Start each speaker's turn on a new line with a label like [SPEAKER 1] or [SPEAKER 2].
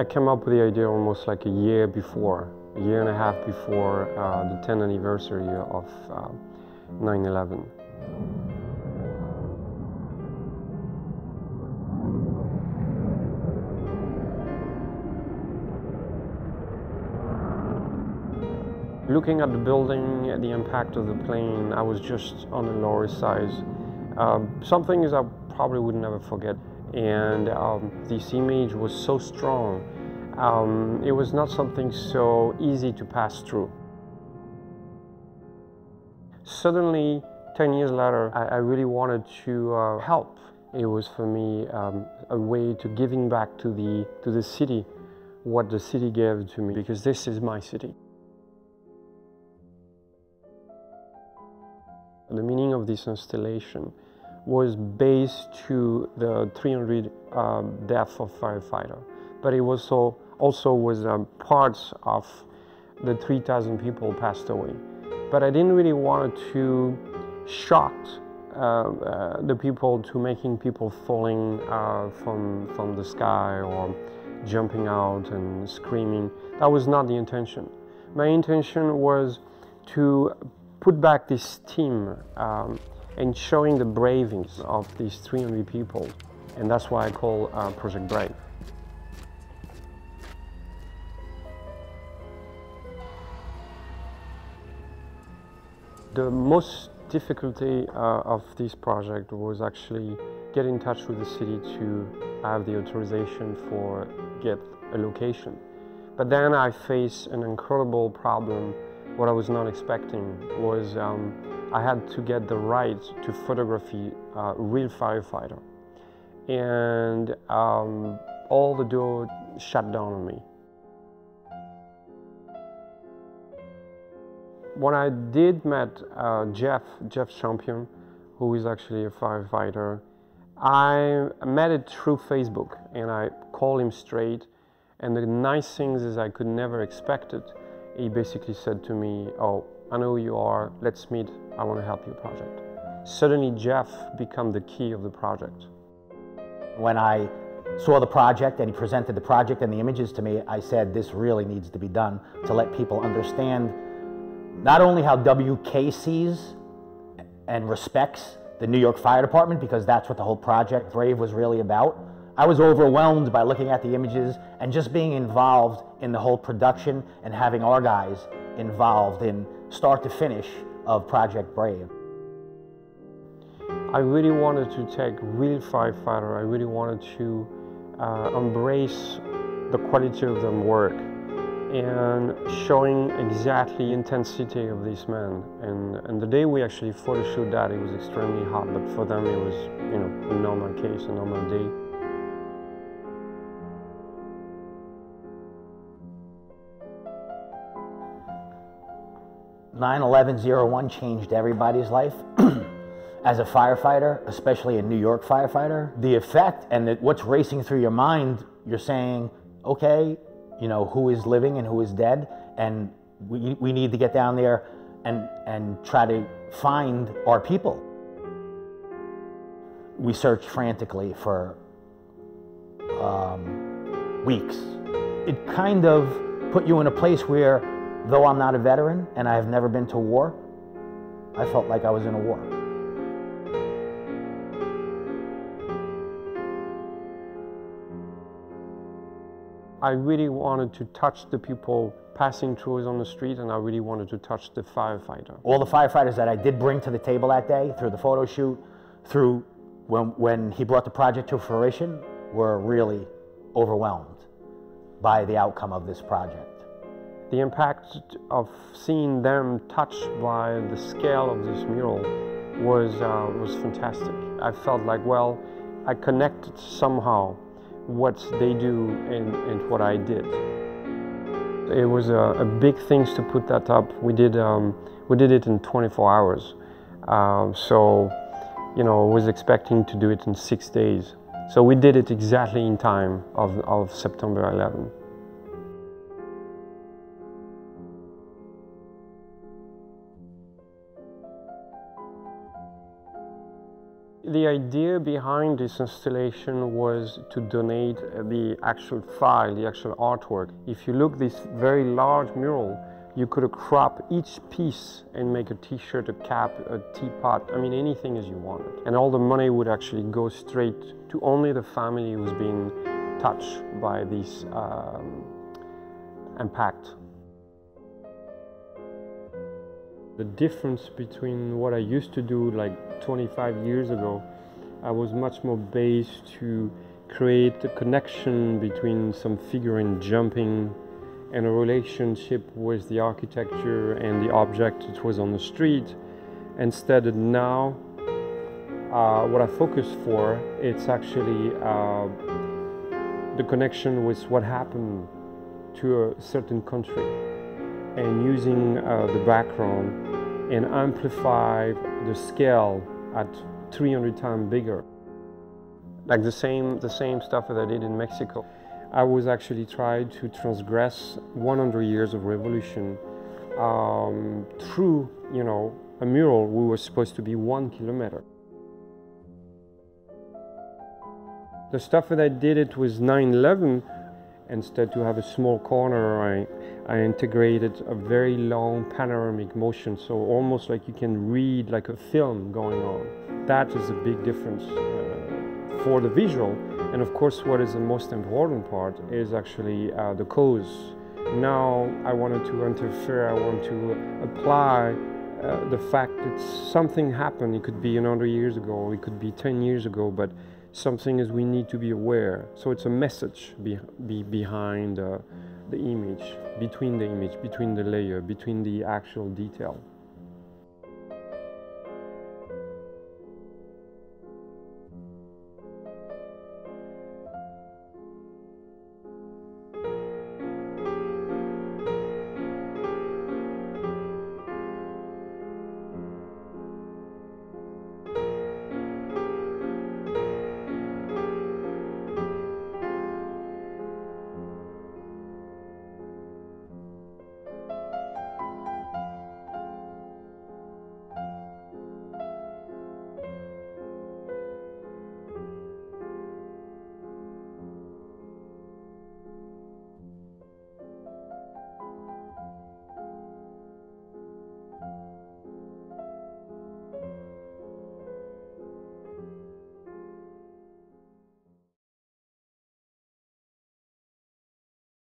[SPEAKER 1] I came up with the idea almost like a year and a half before the 10th anniversary of 9/11. Looking at the building, at the impact of the plane, I was just on the lower side. Some things I probably would never forget. And this image was so strong. It was not something so easy to pass through. Suddenly, 10 years later, I really wanted to help. It was for me a way to giving back to the city what the city gave to me, because this is my city. The meaning of this installation was based to the 300 deaths of firefighters, but it was also was parts of the 3,000 people passed away. But I didn't really want to shock the people to making people falling from the sky or jumping out and screaming. That was not the intention. My intention was to put back this team and showing the bravings of these 300 people. And that's why I call Project Brave. The most difficulty of this project was actually get in touch with the city to have the authorization for get a location. But then I faced an incredible problem. What I was not expecting was I had to get the right to photography real firefighter. And all the door shut down on me. When I did met Jeff Champion, who is actually a firefighter, I met it through Facebook, and I called him straight. And the nice things is I could never expect it. He basically said to me, "Oh, I know who you are, let's meet, I want to help your project." Suddenly Jeff became the key of the project.
[SPEAKER 2] When I saw the project and he presented the project and the images to me, I said this really needs to be done to let people understand not only how WK sees and respects the New York Fire Department, because that's what the whole Project Brave was really about. I was overwhelmed by looking at the images and just being involved in the whole production and having our guys involved in start to finish of Project Brave.
[SPEAKER 1] I really wanted to take real firefighter. I really wanted to embrace the quality of their work and showing exactly the intensity of these men. And the day we actually photo shoot that, it was extremely hot, but for them it was, you know, a normal case, a normal day.
[SPEAKER 2] "9/11/01 changed everybody's life. As a firefighter, especially a New York firefighter, the effect and what's racing through your mind, you're saying, okay, you know, who is living and who is dead, and we need to get down there and try to find our people." We searched frantically for weeks. It kind of put you in a place where, though I'm not a veteran and I have never been to war, I felt like I was in a war.
[SPEAKER 1] I really wanted to touch the people passing through us on the street, and I really wanted to touch the firefighter.
[SPEAKER 2] All the firefighters that I did bring to the table that day, through the photo shoot, through when he brought the project to fruition, were really overwhelmed by the outcome of this project.
[SPEAKER 1] The impact of seeing them touched by the scale of this mural was fantastic. I felt like, well, I connected somehow what they do and what I did. It was a big thing to put that up. We did it in 24 hours. So, you know, I was expecting to do it in 6 days. So we did it exactly in time of September 11. The idea behind this installation was to donate the actual file, the actual artwork. If you look this very large mural, you could crop each piece and make a t-shirt, a cap, a teapot, I mean anything as you wanted. And all the money would actually go straight to only the family who's been touched by this impact. The difference between what I used to do like 25 years ago, I was much more based to create a connection between some figurine jumping and a relationship with the architecture and the object that was on the street. Instead of now, what I focus for, it's actually the connection with what happened to a certain country, and using the background and amplify the scale at 300 times bigger. Like the same stuff that I did in Mexico. I was actually trying to transgress 100 years of revolution through, you know, a mural we were supposed to be 1 kilometer. The stuff that I did it was 9/11. Instead to have a small corner, I integrated a very long panoramic motion, so almost like you can read like a film going on. That is a big difference for the visual. And of course, what is the most important part is actually the cause. Now I wanted to interfere, I want to apply the fact that something happened. It could be 100 years ago, it could be 10 years ago, but something is we need to be aware. So it's a message behind the image, between the layer, between the actual detail.